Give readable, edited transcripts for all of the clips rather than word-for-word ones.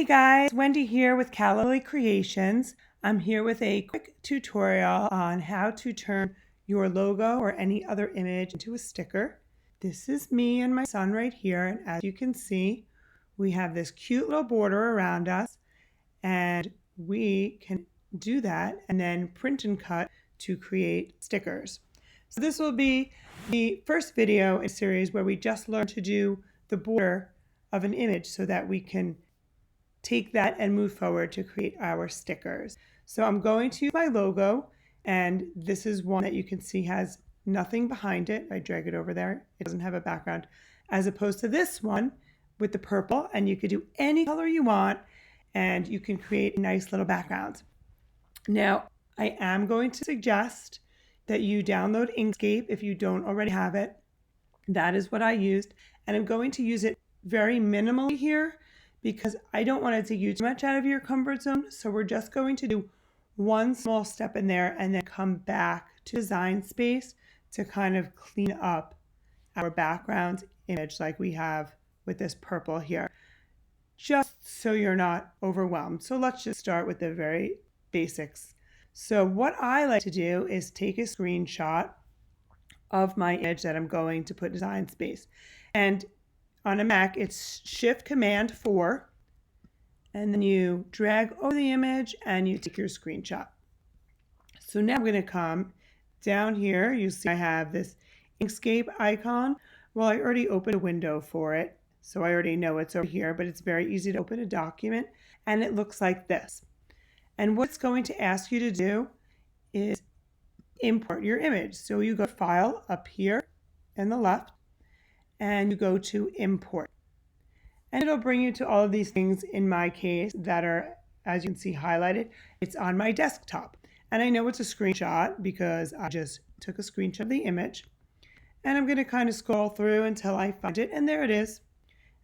Hey guys, Wendy here with Calendly Creations. I'm here with a quick tutorial on how to turn your logo or any other image into a sticker. This is me and my son right here, and as you can see, we have this cute little border around us, and we can do that and then print and cut to create stickers. So this will be the first video in a series where we just learn to do the border of an image so that we can take that and move forward to create our stickers. So I'm going to use my logo, and this is one that you can see has nothing behind it. I drag it over there. It doesn't have a background, as opposed to this one with the purple, and you could do any color you want and you can create a nice little background. Now, I am going to suggest that you download Inkscape if you don't already have it. That is what I used, and I'm going to use it very minimally here because I don't want to take you too much out of your comfort zone. So we're just going to do one small step in there and then come back to Design Space to kind of clean up our background image like we have with this purple here, just so you're not overwhelmed. So let's just start with the very basics. So what I like to do is take a screenshot of my image that I'm going to put in Design Space. And on a Mac, it's Shift-Command-4, and then you drag over the image and you take your screenshot. So now I'm going to come down here. You see I have this Inkscape icon. Well, I already opened a window for it, so I already know it's over here, but it's very easy to open a document, and it looks like this. And what it's going to ask you to do is import your image. So you go to File up here in the left, and you go to Import. And it'll bring you to all of these things, in my case, that are, as you can see, highlighted. It's on my desktop. And I know it's a screenshot because I just took a screenshot of the image. And I'm going to kind of scroll through until I find it. And there it is.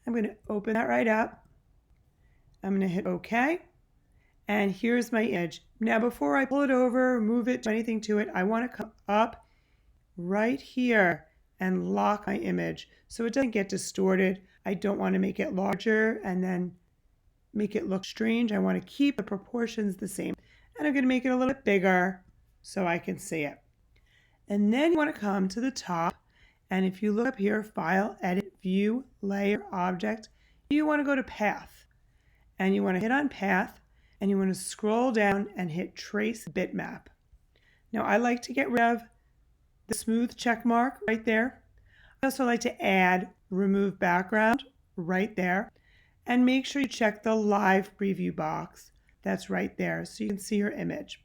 I'm going to open that right up. I'm going to hit OK. And here's my image. Now, before I pull it over, move it, do anything to it, I want to come up right here and lock my image so it doesn't get distorted. I don't want to make it larger and then make it look strange. I want to keep the proportions the same. And I'm going to make it a little bit bigger so I can see it. And then you want to come to the top, and if you look up here, File, Edit, View, Layer, Object, you want to go to Path. And you want to hit on Path, and you want to scroll down and hit Trace Bitmap. Now I like to get rid of the smooth check mark right there. I also like to add Remove Background right there, and make sure you check the Live Preview box that's right there so you can see your image.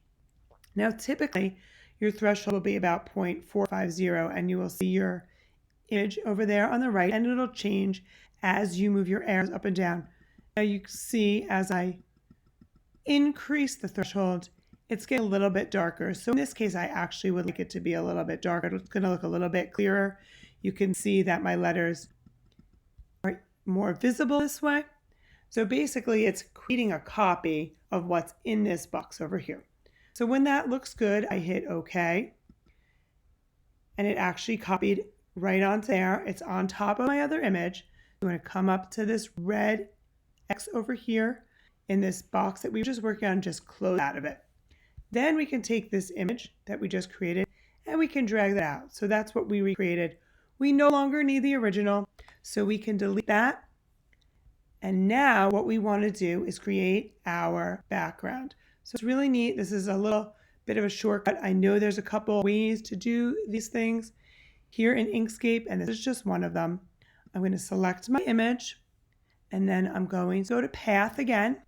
Now typically your threshold will be about 0.450, and you will see your image over there on the right, and it'll change as you move your arrows up and down. Now you can see as I increase the threshold, it's getting a little bit darker. So in this case, I actually would like it to be a little bit darker. It's going to look a little bit clearer. You can see that my letters are more visible this way. So basically, it's creating a copy of what's in this box over here. So when that looks good, I hit OK. And it actually copied right onto there. It's on top of my other image. You want to come up to this red X over here in this box that we were just working on, just close out of it. Then we can take this image that we just created and we can drag that out. So that's what we recreated. We no longer need the original, so we can delete that. And now what we want to do is create our background. So it's really neat. This is a little bit of a shortcut. I know there's a couple ways to do these things here in Inkscape, and this is just one of them. I'm going to select my image, and then I'm going to go to Path again.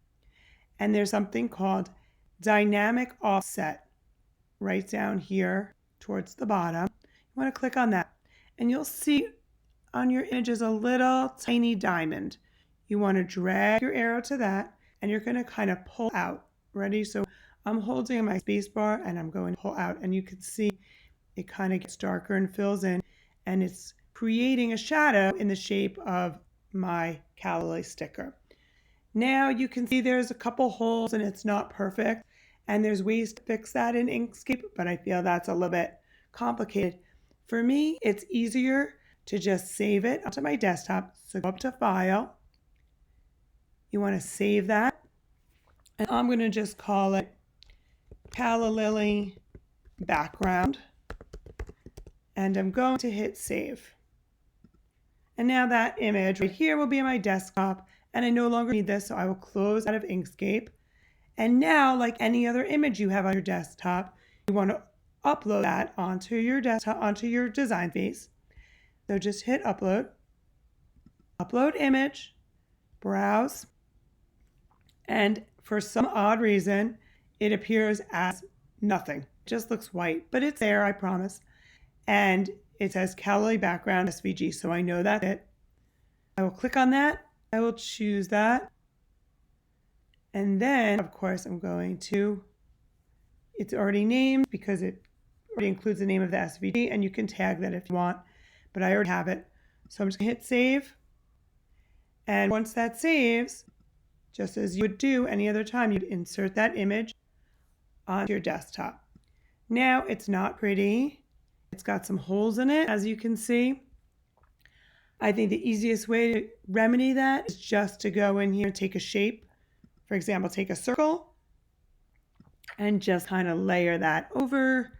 And there's something called Dynamic Offset right down here towards the bottom. You want to click on that, and you'll see on your image is a little tiny diamond. You want to drag your arrow to that, and you're going to kind of pull out. Ready? So I'm holding my space bar and I'm going to pull out, and you can see it kind of gets darker and fills in, and it's creating a shadow in the shape of my Calendly sticker. Now you can see there's a couple holes and it's not perfect, and there's ways to fix that in Inkscape, but I feel that's a little bit complicated. For me, it's easier to just save it onto my desktop. So go up to File, You want to save that. And I'm going to just call it Calla Lily background. And I'm going to hit save. And now that image right here will be on my desktop, and I no longer need this, so I will close out of Inkscape. And now, like any other image you have on your desktop, you want to upload that onto your desktop, onto your design space. So just hit upload, upload image, browse, and for some odd reason, it appears as nothing. It just looks white, but it's there, I promise. And it says Calla Lily background SVG, so I know that's it. I will click on that. I will choose that. And then, of course, I'm going to, it's already named because it already includes the name of the SVG, and you can tag that if you want, but I already have it. So I'm just going to hit save. And once that saves, just as you would do any other time, you'd insert that image onto your desktop. Now, it's not pretty. It's got some holes in it, as you can see. I think the easiest way to remedy that is just to go in here and take a shape. For example, take a circle and just kind of layer that over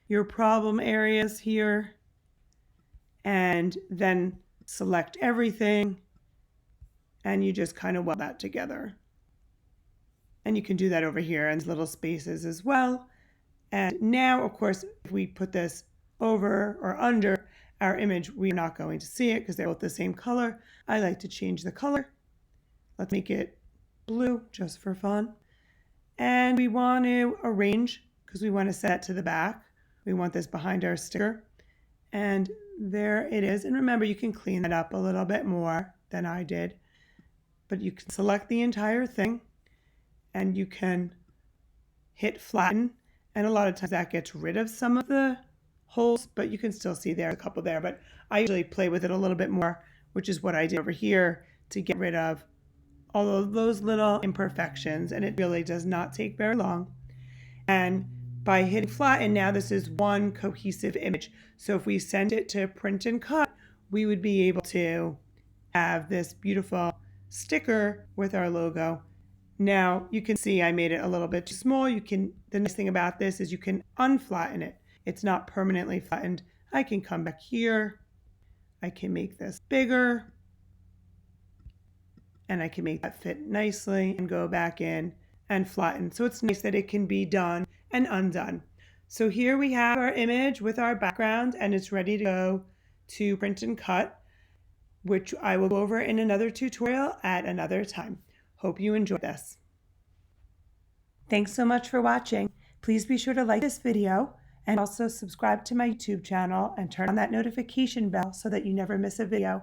your problem areas here. And then select everything. And you just kind of weld that together. And you can do that over here in little spaces as well. And now, of course, if we put this over or under our image, we're not going to see it because they're both the same color. I like to change the color. Let's make it blue just for fun. And we want to arrange because we want to set it to the back. We want this behind our sticker. And there it is. And remember, you can clean that up a little bit more than I did. But you can select the entire thing and you can hit flatten. And a lot of times that gets rid of some of the holes, but you can still see there a couple there. But I usually play with it a little bit more, which is what I did over here to get rid of all of those little imperfections. And it really does not take very long. And by hitting flatten, now this is one cohesive image. So if we send it to print and cut, we would be able to have this beautiful sticker with our logo. Now you can see I made it a little bit too small. The nice thing about this is you can unflatten it. It's not permanently flattened. I can come back here. I can make this bigger. And I can make that fit nicely and go back in and flatten. So it's nice that it can be done and undone. So here we have our image with our background and it's ready to go to print and cut, which I will go over in another tutorial at another time. Hope you enjoyed this. Thanks so much for watching. Please be sure to like this video and also subscribe to my YouTube channel and turn on that notification bell so that you never miss a video.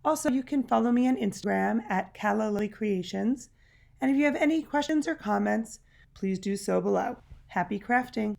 Also, you can follow me on Instagram at Calla Lily Creations. And if you have any questions or comments, please do so below. Happy crafting!